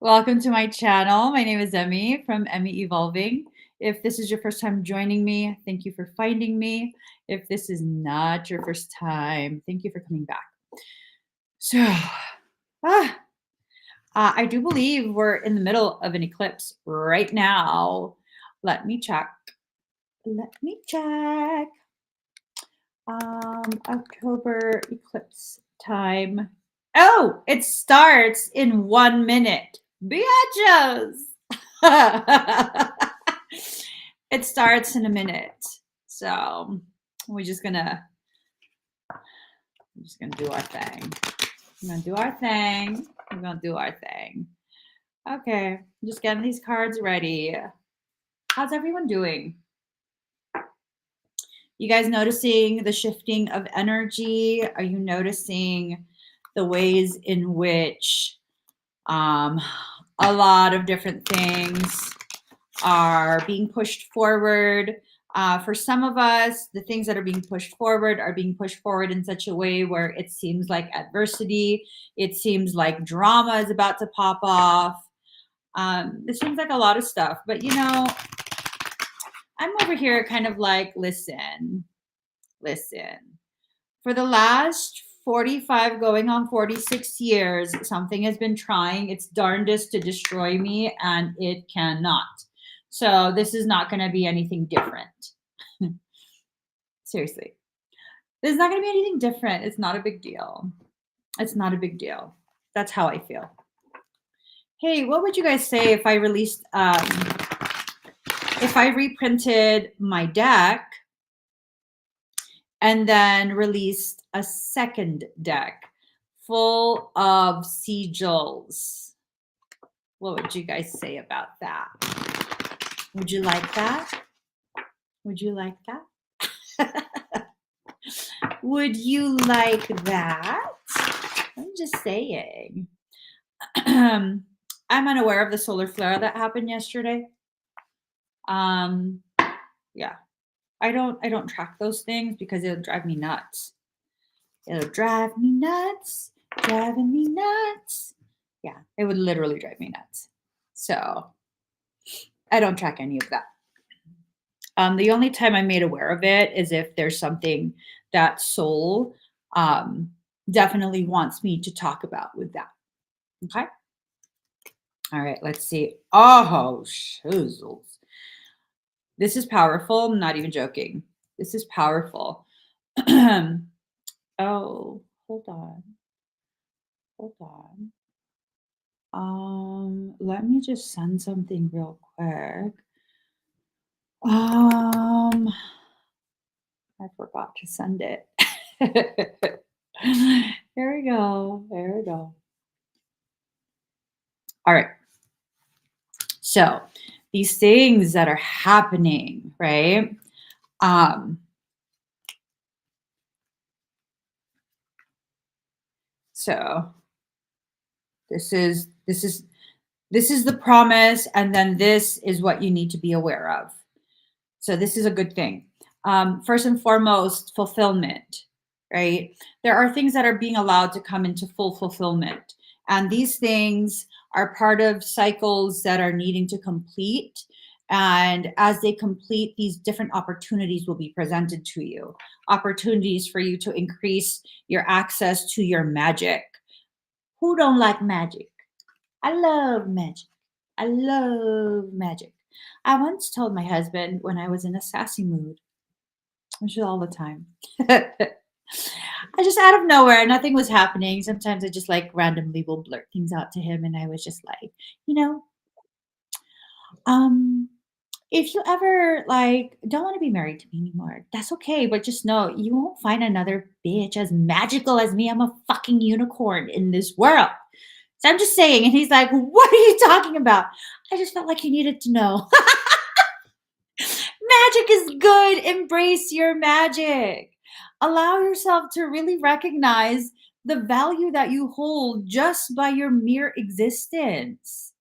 Welcome to my channel. My name is Emmy from Emmy Evolving. If this is your first time joining me, thank you for finding me. If this is not your first time, thank you for coming back. So, ah, I do believe we're in the middle of an eclipse right now. Let me check. Let me check. October eclipse time. Oh, it starts in 1 minute. Biatches! It starts in a minute. So we're just gonna do our thing. We're gonna do our thing. We're gonna do our thing. Okay, just getting these cards ready. How's everyone doing? You guys noticing the shifting of energy? Are you noticing the ways in which a lot of different things are being pushed forward? For some of us, the things that are being pushed forward in such a way where it seems like adversity, it seems like drama is about to pop off. It seems like a lot of stuff, but you know, I'm over here kind of like, listen. For the last 45 going on 46 years, something has been trying its darndest to destroy me, and it cannot. So this is not going to be anything different. Seriously. There's not going to be anything different. It's not a big deal. It's not a big deal. That's how I feel. Hey, what would you guys say if I released, if I reprinted my deck and then released a second deck full of sigils? What would you guys say about that? Would you like that? Would you like that? Would you like that? I'm just saying. I'm unaware of the solar flare that happened yesterday. Yeah. I don't track those things because it'll drive me nuts. It'll drive me nuts, driving me nuts. Yeah, it would literally drive me nuts. So I don't track any of that. The only time I'm made aware of it is if there's something that soul definitely wants me to talk about with that. Okay. All right, let's see. Oh, shizzles. This is powerful. I'm not even joking. This is powerful. Oh, hold on. Let me just send something real quick. I forgot to send it. There we go. All right. So these things that are happening, right? So this is the promise, and then this is what you need to be aware of. So this is a good thing. First and foremost, fulfillment, right? There are things that are being allowed to come into full fulfillment. And these things are part of cycles that are needing to complete. And as they complete, these different opportunities will be presented to you. Opportunities for you to increase your access to your magic. Who don't like magic? I love magic. I love magic. I once told my husband when I was in a sassy mood, which is all the time. I just out of nowhere, nothing was happening. Sometimes I just like randomly will blurt things out to him, and I was just like, you know, um, if you ever like don't want to be married to me anymore, that's okay. But just know you won't find another bitch as magical as me. I'm a fucking unicorn in this world. So I'm just saying. And he's like, what are you talking about? I just felt like you needed to know. Magic is good. Embrace your magic. Allow yourself to really recognize the value that you hold just by your mere existence.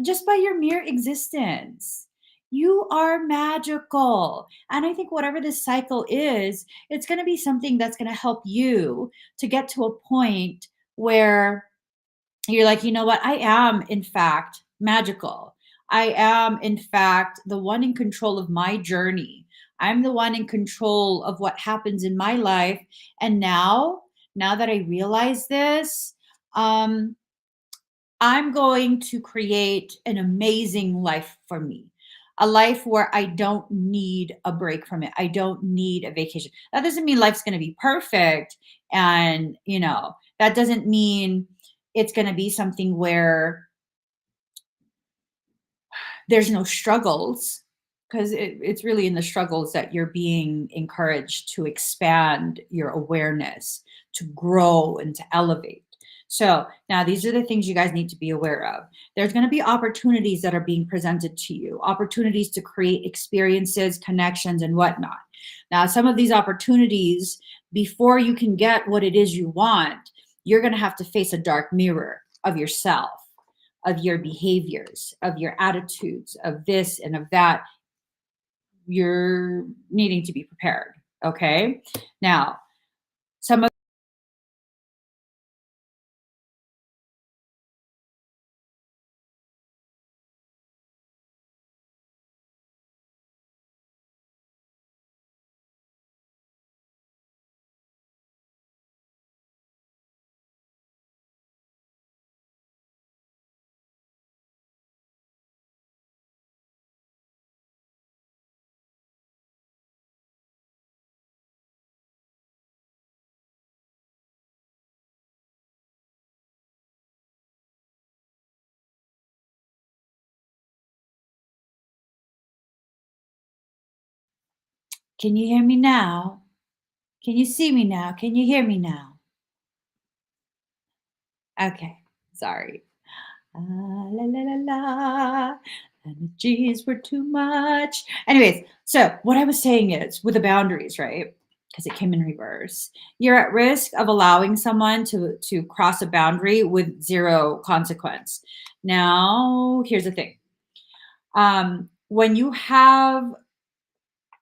Just by your mere existence. You are magical. And I think whatever this cycle is, it's going to be something that's going to help you to get to a point where You're like, you know what? I am, in fact, magical. I am, in fact, the one in control of my journey. I'm the one in control of what happens in my life. And now that I realize this, um, I'm going to create an amazing life for me. A life where I don't need a break from it. I don't need a vacation. That doesn't mean life's going to be perfect. And, that doesn't mean it's going to be something where there's no struggles, because it's really in the struggles that you're being encouraged to expand your awareness, to grow and to elevate. So now these are the things you guys need to be aware of. There's going to be opportunities that are being presented to you, opportunities to create experiences, connections, and whatnot. Now, some of these opportunities, before you can get what it is you want, you're going to have to face a dark mirror of yourself, of your behaviors, of your attitudes, of this and of that. You're needing to be prepared. Okay. Now, some of Can you hear me now? Can you see me now? Can you hear me now? Okay. Sorry. La la la la. Energies were too much. Anyways, so what I was saying is with the boundaries, right? Because it came in reverse. You're at risk of allowing someone to cross a boundary with zero consequence. Now, here's the thing. When you have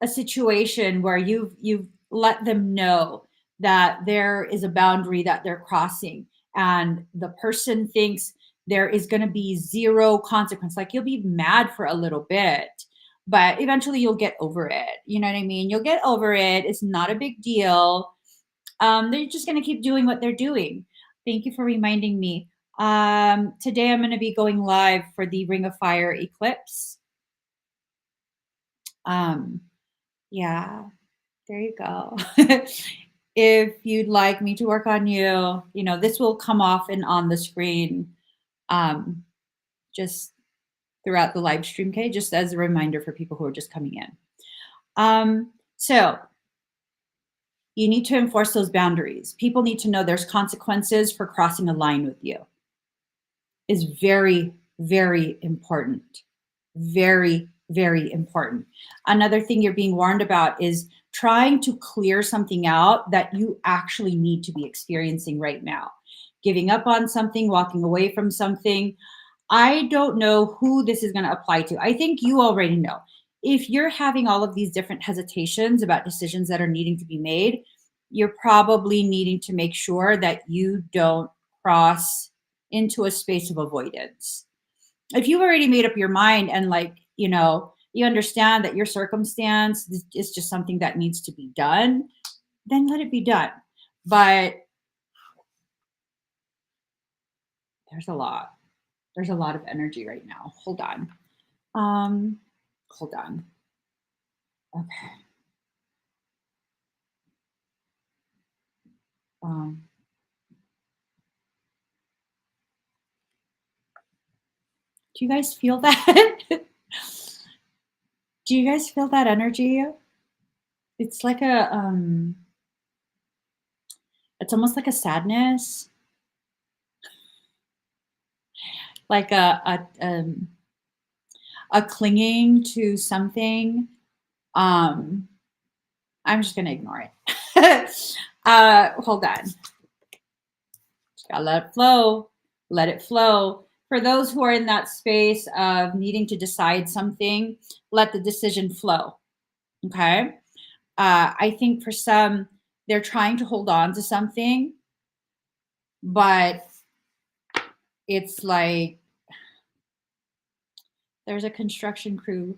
a situation where you've let them know that there is a boundary that they're crossing, and the person thinks there is going to be zero consequence, like you'll be mad for a little bit, but eventually you'll get over it. You know what I mean? You'll get over it. It's not a big deal. They're just going to keep doing what they're doing. Thank you for reminding me. Today I'm going to be going live for the Ring of Fire Eclipse. um yeah, there you go. If you'd like me to work on you, this will come off and on the screen, um, just throughout the live stream, okay? Just as a reminder for people who are just coming in. So you need to enforce those boundaries. People need to know there's consequences for crossing a line with you. Is very, very important. Very, very important. Another thing you're being warned about is trying to clear something out that you actually need to be experiencing right now. Giving up on something, walking away from something. I don't know who this is going to apply to. I think you already know. If you're having all of these different hesitations about decisions that are needing to be made, you're probably needing to make sure that you don't cross into a space of avoidance. If you've already made up your mind and you understand that your circumstance is just something that needs to be done, then let it be done. But there's a lot. There's a lot of energy right now. Hold on. Hold on. Okay. Um, do you guys feel that? Do you guys feel that energy? It's like it's almost like a sadness, like a clinging to something. I'm just gonna ignore it. Hold on. Just gotta let it flow. Let it flow. For those who are in that space of needing to decide something, let the decision flow. Okay. I think for some, they're trying to hold on to something, but it's like there's a construction crew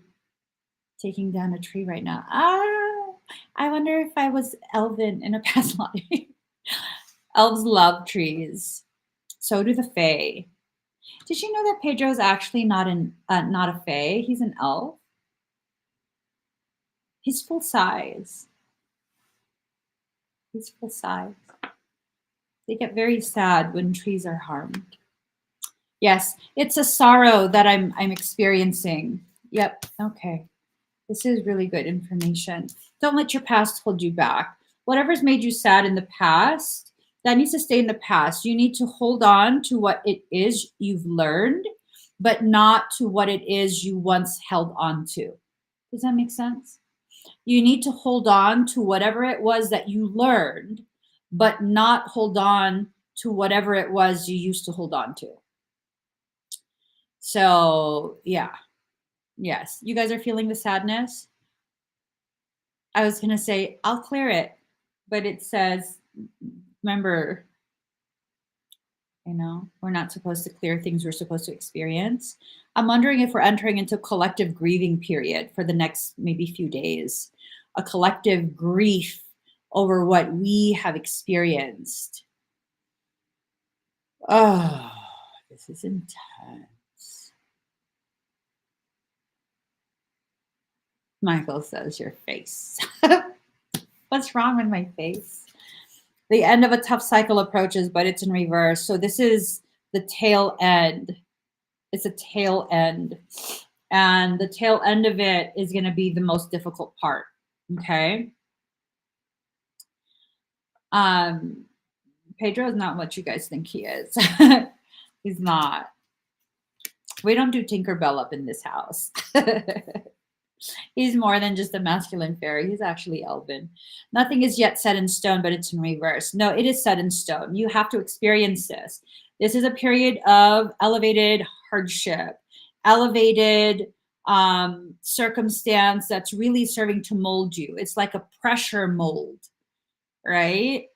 taking down a tree right now. I wonder if I was Elven in a past life. Elves love trees. So do the Fae. Did you know that Pedro is actually not a Fae? He's an elf. He's full size. He's full size. They get very sad when trees are harmed. Yes, it's a sorrow that I'm experiencing. Yep. Okay. This is really good information. Don't let your past hold you back. Whatever's made you sad in the past, that needs to stay in the past. You need to hold on to what it is you've learned, but not to what it is you once held on to. Does that make sense? You need to hold on to whatever it was that you learned, but not hold on to whatever it was you used to hold on to. So, yeah. Yes. You guys are feeling the sadness? I was going to say, I'll clear it, but it says, remember, we're not supposed to clear things we're supposed to experience. I'm wondering if we're entering into a collective grieving period for the next maybe few days, a collective grief over what we have experienced. Oh, this is intense. Michael says, your face. What's wrong with my face? The end of a tough cycle approaches, but it's in reverse. So this is the tail end. It's a tail end. And the tail end of it is going to be the most difficult part. Okay. Pedro is not what you guys think he is. He's not. We don't do Tinkerbell up in this house. He's more than just a masculine fairy. He's actually Elven. Nothing is yet set in stone, but it's in reverse. No, it is set in stone. You have to experience this. This is a period of elevated hardship, elevated circumstance that's really serving to mold you. It's like a pressure mold, right?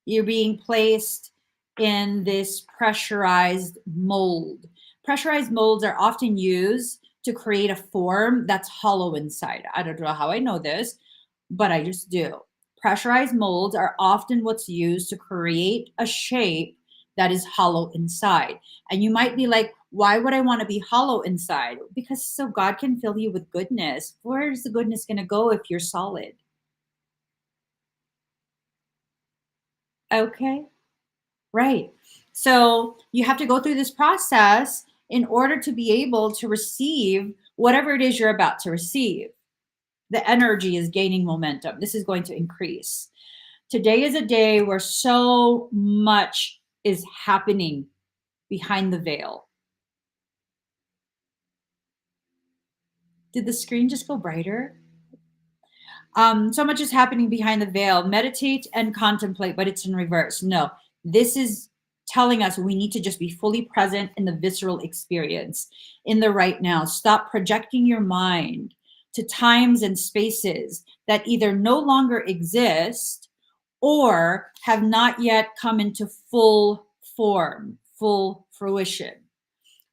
You're being placed in this pressurized mold. Pressurized molds are often used to create a form that's hollow inside. I don't know how I know this, but I just do. Pressurized molds are often what's used to create a shape that is hollow inside. And you might be like, why would I want to be hollow inside? Because so God can fill you with goodness. Where's the goodness going to go if you're solid? Okay. Right. So you have to go through this process in order to be able to receive whatever it is you're about to receive. The energy is gaining momentum. This is going to increase. Today is a day where so much is happening behind the veil. Did the screen just go brighter? So much is happening behind the veil. Meditate and contemplate, but it's in reverse. No, this is telling us we need to just be fully present in the visceral experience, in the right now. Stop projecting your mind to times and spaces that either no longer exist or have not yet come into full form, full fruition.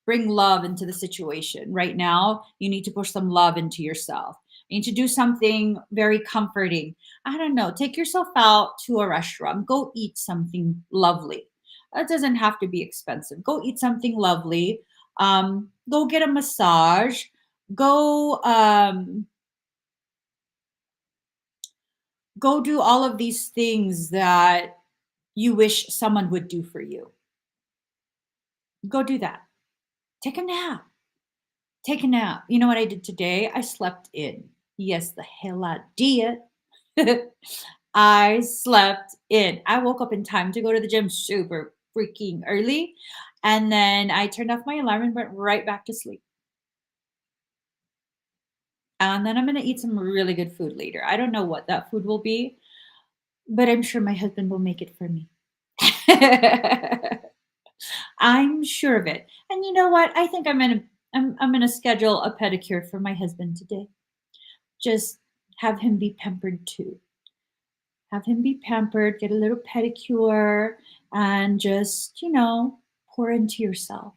Bring love into the situation. Right now, you need to push some love into yourself. You need to do something very comforting. I don't know, take yourself out to a restaurant. Go eat something lovely. It doesn't have to be expensive. Go eat something lovely. Go get a massage. Go go do all of these things that you wish someone would do for you. Go do that. Take a nap. Take a nap. You know what I did today? I slept in. Yes, the hell I did. I slept in. I woke up in time to go to the gym super freaking early. And then I turned off my alarm and went right back to sleep. And then I'm going to eat some really good food later. I don't know what that food will be, but I'm sure my husband will make it for me. I'm sure of it. And you know what? I think I'm gonna schedule a pedicure for my husband today. Just have him be pampered too. Have him be pampered, get a little pedicure, and just, Pour into yourself.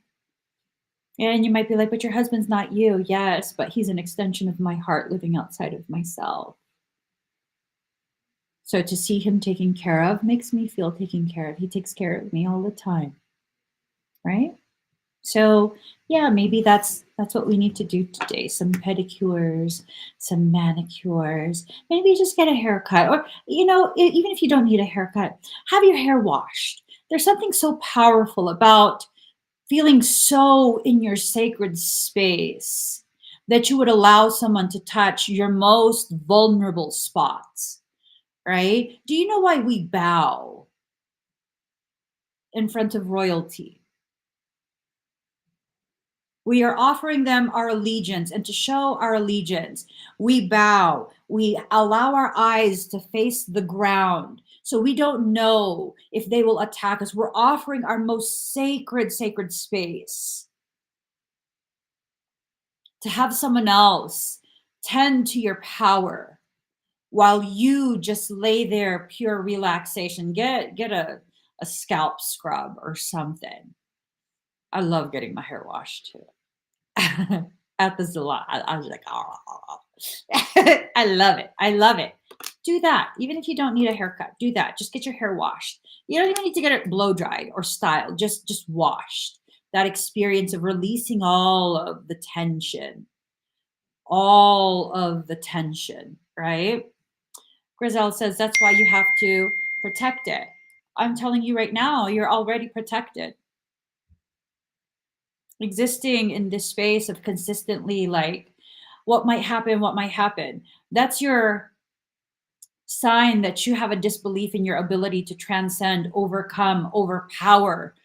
And you might be like, but your husband's not you. Yes, but he's an extension of my heart living outside of myself. So to see him taken care of makes me feel taken care of. He takes care of me all the time. Right? So yeah, maybe that's what we need to do today. Some pedicures, some manicures, maybe just get a haircut. Or, even if you don't need a haircut, have your hair washed. There's something so powerful about feeling so in your sacred space that you would allow someone to touch your most vulnerable spots, right? Do you know why we bow in front of royalty? We are offering them our allegiance, and to show our allegiance, we bow. We allow our eyes to face the ground so we don't know if they will attack us. We're offering our most sacred, sacred space to have someone else tend to your power while you just lay there pure relaxation. Get a scalp scrub or something. I love getting my hair washed too. At the salon. I was like, oh. I love it. I love it. Do that. Even if you don't need a haircut, do that. Just get your hair washed. You don't even need to get it blow dried or styled. Just washed. That experience of releasing all of the tension, right? Grizel says that's why you have to protect it. I'm telling you right now, you're already protected. Existing in this space of consistently like what might happen, that's your sign that you have a disbelief in your ability to transcend, overcome, overpower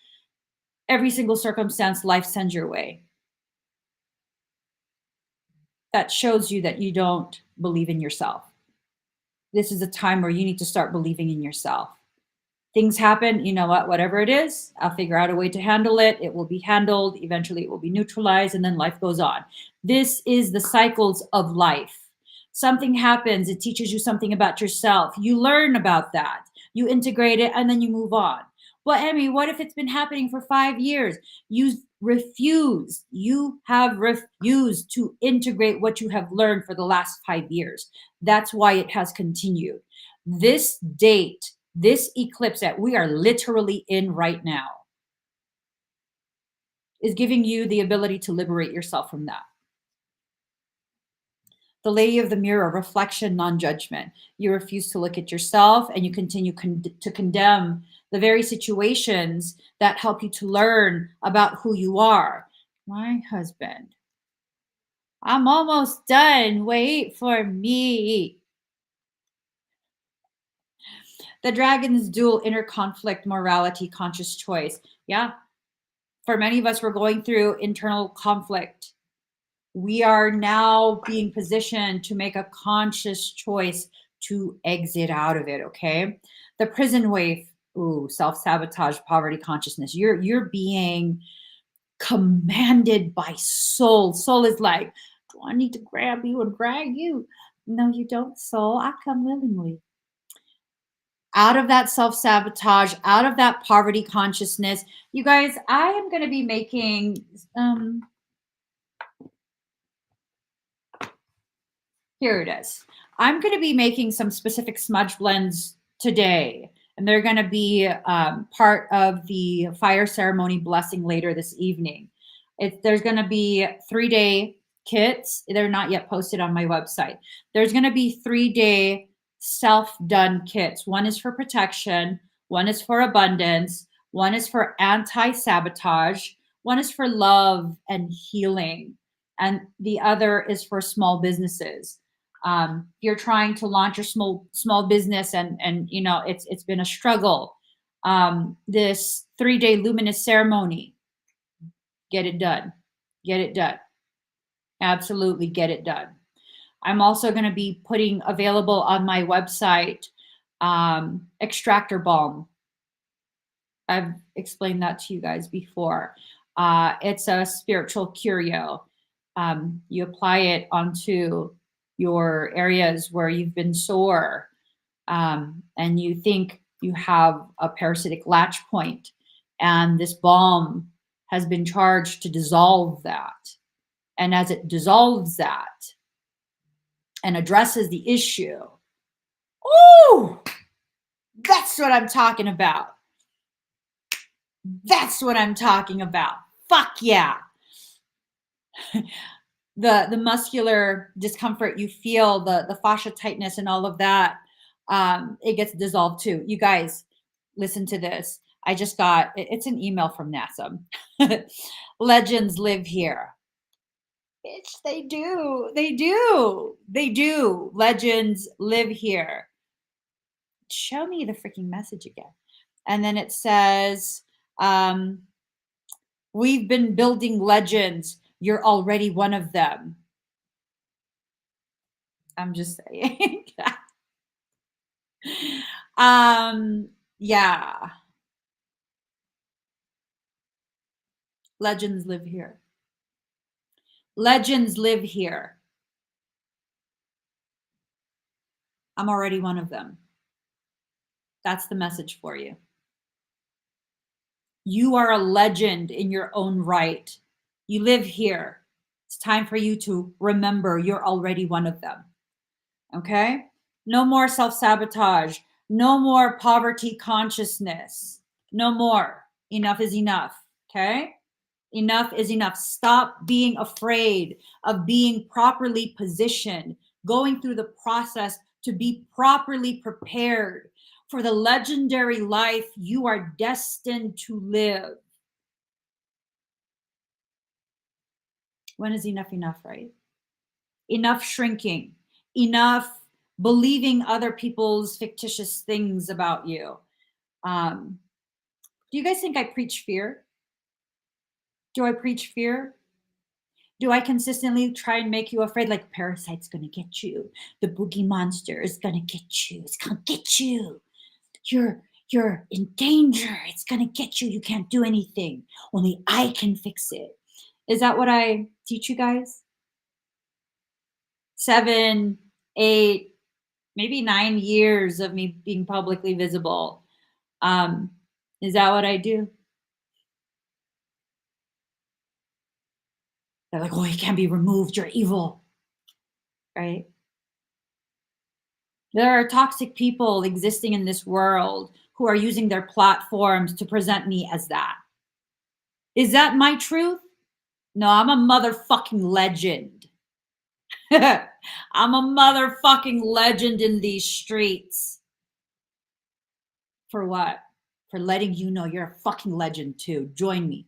every single circumstance life sends your way. That shows you that you don't believe in yourself. This is a time where you need to start believing in yourself. Things happen, you know what, whatever it is, I'll figure out a way to handle it. It will be handled. Eventually, it will be neutralized, and then life goes on. This is the cycles of life. Something happens, it teaches you something about yourself. You learn about that, you integrate it, and then you move on. Well, Emmy, what if it's been happening for 5 years? You have refused to integrate what you have learned for the last 5 years. That's why it has continued. This date, this eclipse that we are literally in right now, is giving you the ability to liberate yourself from that. The Lady of the Mirror, reflection, non-judgment. You refuse to look at yourself, and you continue to condemn the very situations that help you to learn about who you are. My husband, I'm almost done. Wait for me. The Dragon's dual, inner conflict, morality, conscious choice. Yeah. For many of us, we're going through internal conflict. We are now being positioned to make a conscious choice to exit out of it, okay? The prison wave, ooh, self-sabotage, poverty consciousness. You're being commanded by soul. Soul is like, do I need to grab you and drag you? No, you don't, soul. I come willingly. Out of that self-sabotage, out of that poverty consciousness. You guys, I am going to be making here it is. I'm going to be making some specific smudge blends today, and they're going to be part of the fire ceremony blessing later this evening. There's going to be 3-day kits. They're not yet posted on my website. There's going to be 3-day self-done kits. One is for protection, one is for abundance, one is for anti-sabotage, one is for love and healing, and the other is for small businesses. You're trying to launch your small business, and it's been a struggle. This 3-day luminous ceremony, get it done. Absolutely get it done. I'm also going to be putting available on my website extractor balm. I've explained that to you guys before. It's a spiritual curio. You apply it onto your areas where you've been sore, and you think you have a parasitic latch point, And this balm has been charged to dissolve that. And as it dissolves that and addresses the issue, ooh, that's what I'm talking about. That's what I'm talking about. Fuck yeah. The muscular discomfort you feel, the fascia tightness and all of that, it gets dissolved too. You guys, listen to this. I just got, it's an email from NASA. Legends live here. Bitch, they do. They do. They do. Legends live here. Show me the freaking message again. And then it says, we've been building legends. You're already one of them. I'm just saying. Yeah. Legends live here. Legends live here. I'm already one of them. That's the message for you. You are a legend in your own right. You live here. It's time for you to remember you're already one of them. Okay? No more self-sabotage. No more poverty consciousness. No more. Enough is enough. Okay? Enough is enough. Stop being afraid of being properly positioned, going through the process to be properly prepared for the legendary life you are destined to live. When is enough enough, right? Enough shrinking, enough believing other people's fictitious things about you. Do you guys think I preach fear? Do I preach fear? Do I consistently try and make you afraid, like parasite's gonna get you, the boogie monster is gonna get you, it's gonna get you, you're in danger, it's gonna get you, you can't do anything, only I can fix it? Is that what I teach you guys? 7, 8, maybe 9 years of me being publicly visible. Is that what I do? They're like, oh, you can't be removed, you're evil, right? There are toxic people existing in this world who are using their platforms to present me as that. Is that my truth? No, I'm a motherfucking legend. I'm a motherfucking legend in these streets. For what? For letting you know you're a fucking legend too. Join me.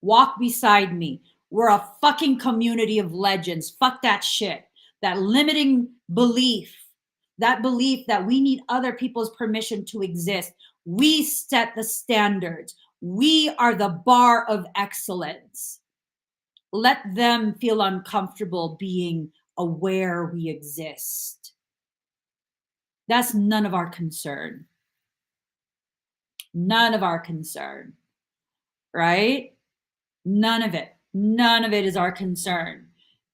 Walk beside me. We're a fucking community of legends. Fuck that shit. That limiting belief, that belief that we need other people's permission to exist. We set the standards. We are the bar of excellence. Let them feel uncomfortable being aware we exist. That's none of our concern. None of our concern, right? None of it. None of it is our concern.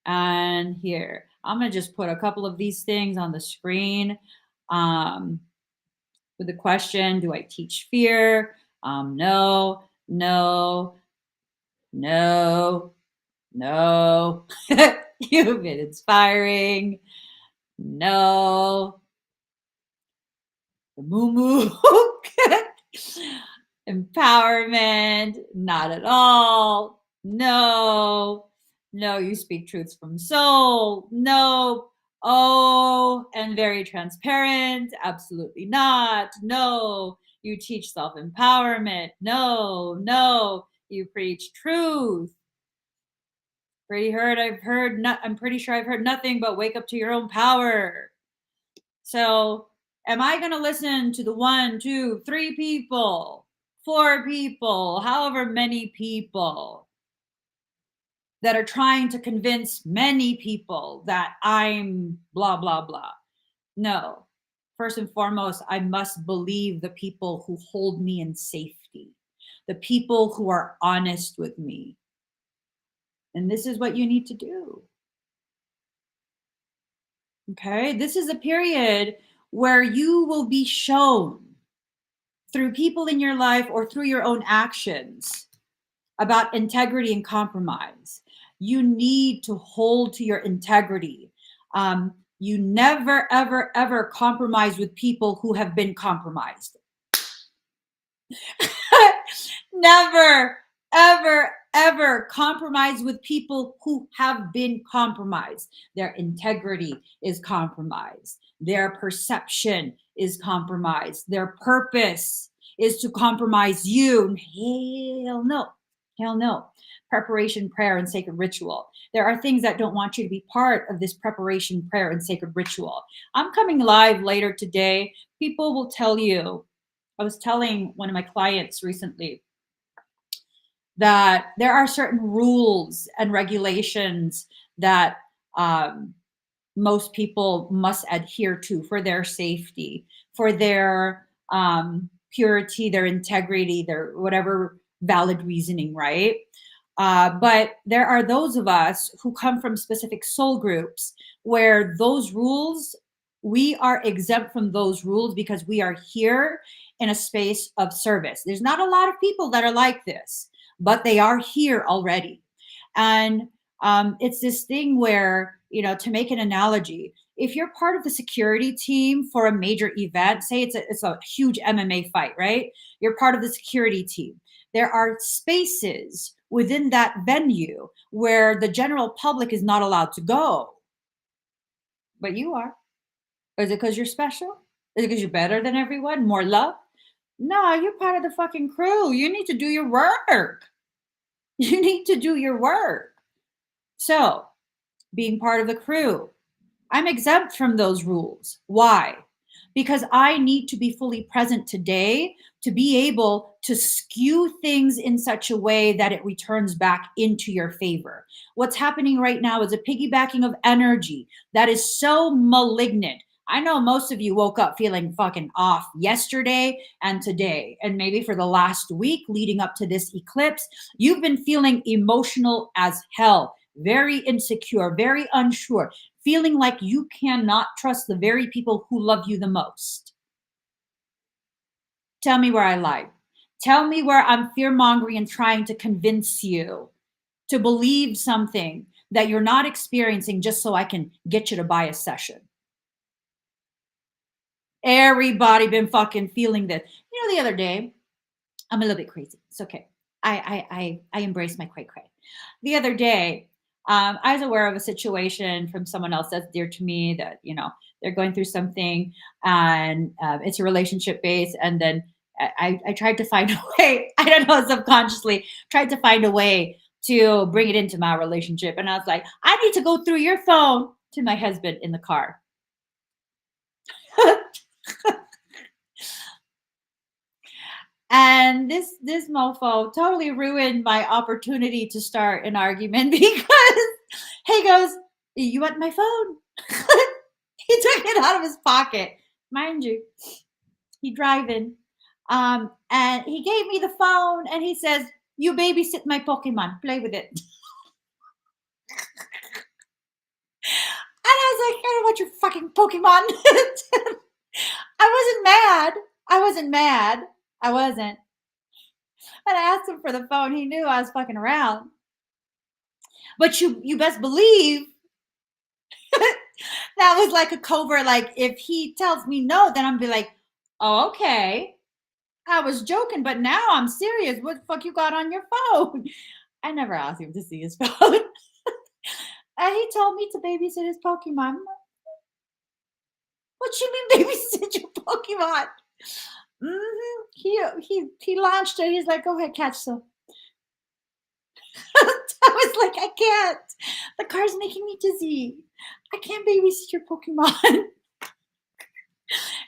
And here, I'm going to just put a couple of these things on the screen with the question, do I teach fear? No, no, no, no. You've been inspiring. No. The moo empowerment, not at all. No, no, you speak truths from soul. No, oh, and very transparent. Absolutely not. No, you teach self empowerment. No, no, you preach truth. I'm pretty sure I've heard nothing but wake up to your own power. So, am I going to listen to the 1, 2, 3 people, 4 people, however many people that are trying to convince many people that I'm blah, blah, blah? No. First and foremost, I must believe the people who hold me in safety, the people who are honest with me. And this is what you need to do. Okay? This is a period where you will be shown through people in your life or through your own actions about integrity and compromise. You need to hold to your integrity. You never, ever, ever compromise with people who have been compromised. Never, ever, ever compromise with people who have been compromised. Their integrity is compromised. Their perception is compromised. Their purpose is to compromise you. Hell no. Hell no. Preparation, prayer, and sacred ritual. There are things that don't want you to be part of this preparation, prayer, and sacred ritual. I'm coming live later today. People will tell you. I was telling one of my clients recently that there are certain rules and regulations that most people must adhere to for their safety, for their purity, their integrity, their whatever valid reasoning, right? But there are those of us who come from specific soul groups where those rules, we are exempt from those rules because we are here in a space of service. There's not a lot of people that are like this, but they are here already. And it's this thing where, to make an analogy, if you're part of the security team for a major event, say it's a huge MMA fight, right? You're part of the security team. There are spaces within that venue where the general public is not allowed to go. But you are. Is it because you're special? Is it because you're better than everyone? More love? No, you're part of the fucking crew. You need to do your work. You need to do your work. So, being part of the crew, I'm exempt from those rules. Why? Because I need to be fully present today to be able to skew things in such a way that it returns back into your favor. What's happening right now is a piggybacking of energy that is so malignant. I know most of you woke up feeling fucking off yesterday and today, and maybe for the last week leading up to this eclipse, you've been feeling emotional as hell, very insecure, very unsure, feeling like you cannot trust the very people who love you the most. Tell me where I lied. Tell me where I'm fear-mongering and trying to convince you to believe something that you're not experiencing just so I can get you to buy a session. Everybody been fucking feeling this. The other day, I'm a little bit crazy. It's okay. I embrace my cray. The other day, I was aware of a situation from someone else that's dear to me that, they're going through something and it's a relationship base. And then I tried to find a way, I don't know, subconsciously tried to find a way to bring it into my relationship. And I was like, I need to go through your phone to my husband in the car. And this mofo totally ruined my opportunity to start an argument because he goes, "You want my phone?" He took it out of his pocket, mind you. He driving, and he gave me the phone, and he says, "You babysit my Pokemon, play with it." And I was like, "I don't want your fucking Pokemon." I wasn't mad. And I asked him for the phone. He knew I was fucking around. But you best believe that was like a covert. Like, if he tells me no, then I'm be like, "Oh, okay. I was joking, but now I'm serious. What the fuck you got on your phone?" I never asked him to see his phone. And he told me to babysit his Pokemon. What you mean babysit your Pokemon? He launched it. He's like, "Go ahead, catch some." I was like, "I can't. The car's making me dizzy. I can't babysit your Pokemon."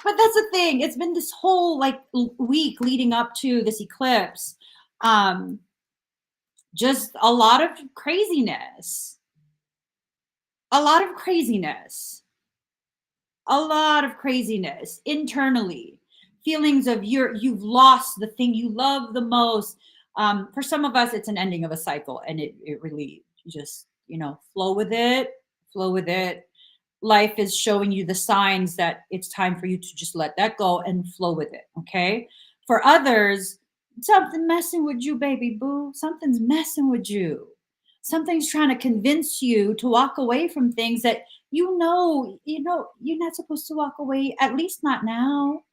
But that's the thing. It's been this whole week leading up to this eclipse. Just a lot of craziness. A lot of craziness. A lot of craziness internally. Feelings of you've lost the thing you love the most. For some of us, it's an ending of a cycle, and it really just, flow with it. Life is showing you the signs that it's time for you to just let that go and flow with it. Okay. For others, something messing with you, baby boo. Something's messing with you. Something's trying to convince you to walk away from things that you're not supposed to walk away, at least not now.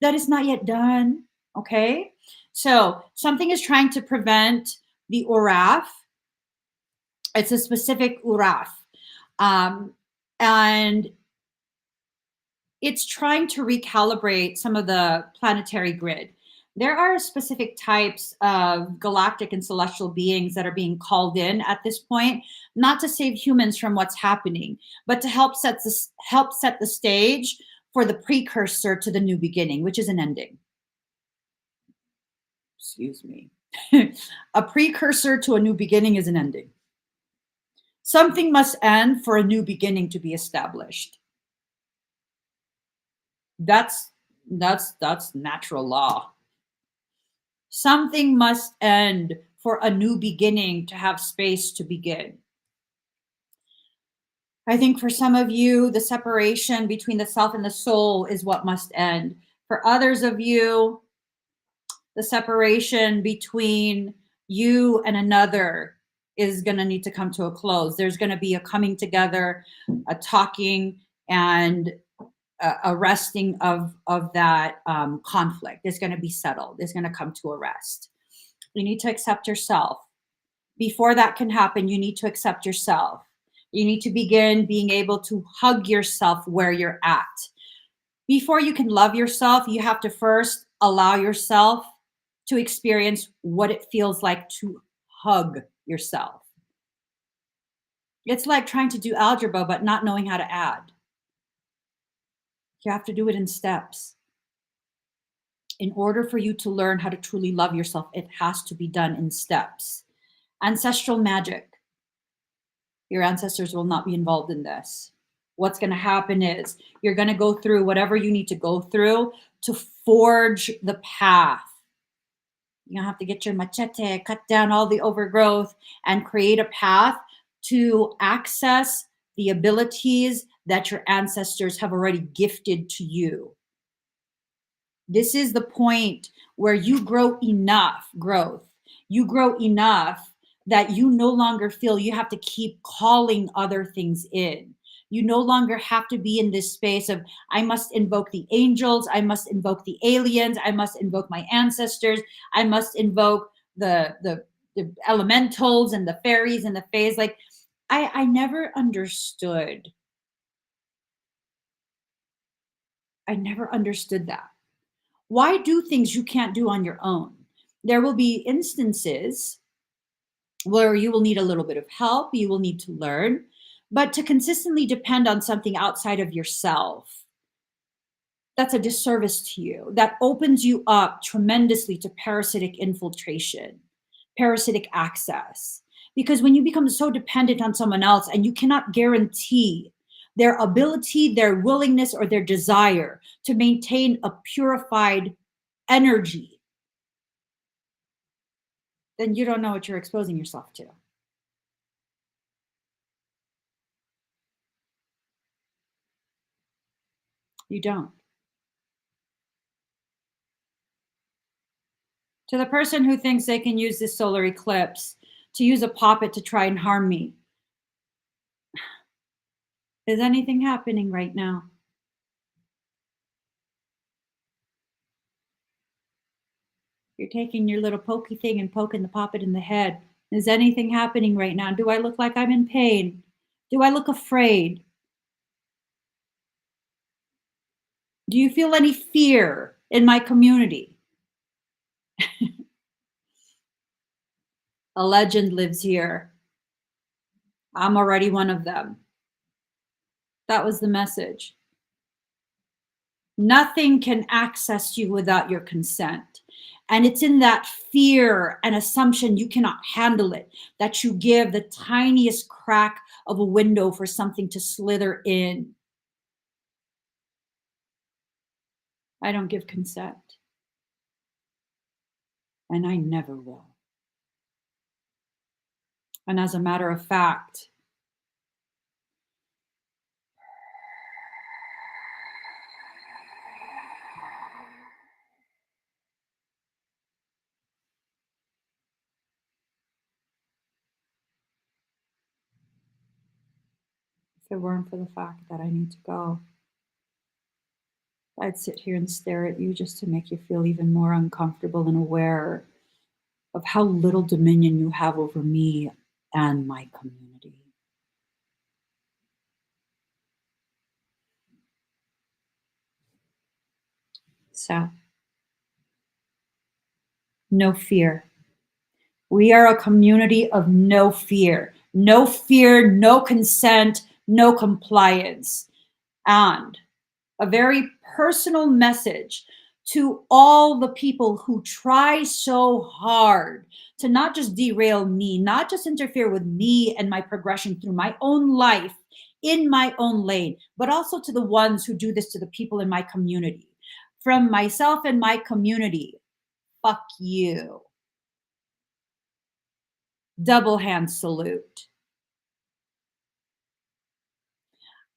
That is not yet done. Okay. So something is trying to prevent the uraf. It's a specific uraf. Um, and it's trying to recalibrate some of the planetary grid. There are specific types of galactic and celestial beings that are being called in at this point, not to save humans from what's happening, but to help set the stage for the precursor to the new beginning, which is an ending. Excuse me. A precursor to a new beginning is an ending. Something must end for a new beginning to be established. That's that's natural law. Something must end for a new beginning to have space to begin. I think for some of you, the separation between the self and the soul is what must end. For others of you, the separation between you and another is going to need to come to a close. There's going to be a coming together, a talking, and a resting of that conflict. Is going to be settled. It's going to come to a rest. You need to accept yourself. Before that can happen, you need to accept yourself. You need to begin being able to hug yourself where you're at. Before you can love yourself, you have to first allow yourself to experience what it feels like to hug yourself. It's like trying to do algebra but not knowing how to add. You have to do it in steps. In order for you to learn how to truly love yourself, it has to be done in steps. Ancestral magic. Your ancestors will not be involved in this. What's going to happen is you're going to go through whatever you need to go through to forge the path. You have to get your machete, cut down all the overgrowth, and create a path to access the abilities that your ancestors have already gifted to you. This is the point where you grow enough growth. You grow enough that you no longer feel you have to keep calling other things in. You no longer have to be in this space of, I must invoke the angels, I must invoke the aliens, I must invoke my ancestors, I must invoke the elementals and the fairies and the fays. Like, I never understood. I never understood that. Why do things you can't do on your own? There will be instances where you will need a little bit of help, you will need to learn, but to consistently depend on something outside of yourself, that's a disservice to you. That opens you up tremendously to parasitic infiltration, parasitic access. Because when you become so dependent on someone else and you cannot guarantee their ability, their willingness, or their desire to maintain a purified energy, then you don't know what you're exposing yourself to. You don't. To the person who thinks they can use this solar eclipse to use a puppet to try and harm me, is anything happening right now? You're taking your little pokey thing and poking the puppet in the head. Is anything happening right now? Do I look like I'm in pain? Do I look afraid? Do you feel any fear in my community? A legend lives here. I'm already one of them. That was the message. Nothing can access you without your consent. And it's in that fear and assumption you cannot handle it that you give the tiniest crack of a window for something to slither in. I don't give consent. And I never will. And as a matter of fact, If it weren't for the fact that I need to go, I'd sit here and stare at you just to make you feel even more uncomfortable and aware of how little dominion you have over me and my community. So, no fear. We are a community of no fear. No fear, no consent, no compliance. And a very personal message to all the people who try so hard to not just derail me, not just interfere with me and my progression through my own life in my own lane, but also to the ones who do this to the people in my community. From myself and my community, fuck you. Double hand salute.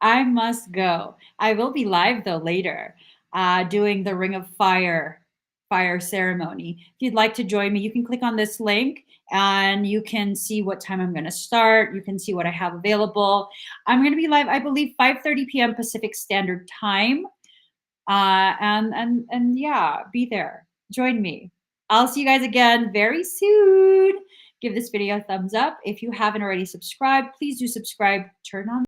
I must go. I will be live though later, doing the Ring of fire ceremony. If you'd like to join me, you can click on this link and you can see what time I'm going to start. You can see what I have available. I'm going to be live, I believe, 5:30 p.m. Pacific Standard Time. And yeah, be there. Join me. I'll see you guys again very soon. Give this video a thumbs up. If you haven't already subscribed, please do subscribe. Turn on